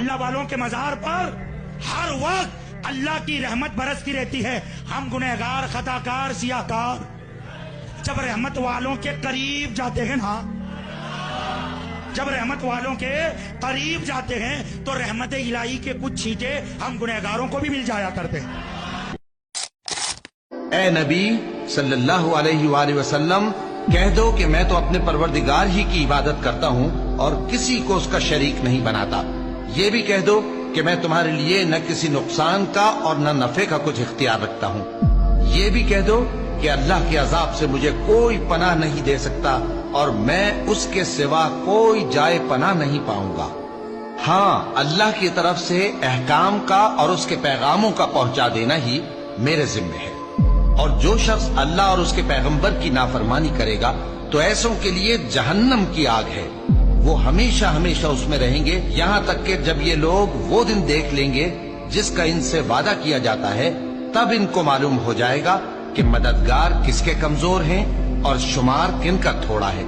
اللہ والوں کے مزار پر ہر وقت اللہ کی رحمت برستی رہتی ہے. ہم گنہگار، خطاکار، سیاہکار جب رحمت والوں کے قریب جاتے ہیں نا، جب رحمت والوں کے قریب جاتے ہیں تو رحمت الہی کے کچھ چھینٹے ہم گنہگاروں کو بھی مل جایا کرتے ہیں. اے نبی صلی اللہ علیہ وآلہ وسلم، کہہ دو کہ میں تو اپنے پروردگار ہی کی عبادت کرتا ہوں اور کسی کو اس کا شریک نہیں بناتا. یہ بھی کہہ دو کہ میں تمہارے لیے نہ کسی نقصان کا اور نہ نفع کا کچھ اختیار رکھتا ہوں. یہ بھی کہہ دو کہ اللہ کے عذاب سے مجھے کوئی پناہ نہیں دے سکتا اور میں اس کے سوا کوئی جائے پناہ نہیں پاؤں گا. ہاں، اللہ کی طرف سے احکام کا اور اس کے پیغاموں کا پہنچا دینا ہی میرے ذمہ ہے. اور جو شخص اللہ اور اس کے پیغمبر کی نافرمانی کرے گا تو ایسوں کے لیے جہنم کی آگ ہے. وہ ہمیشہ ہمیشہ اس میں رہیں گے، یہاں تک کہ جب یہ لوگ وہ دن دیکھ لیں گے جس کا ان سے وعدہ کیا جاتا ہے، تب ان کو معلوم ہو جائے گا کہ مددگار کس کے کمزور ہیں اور شمار کن کا تھوڑا ہے.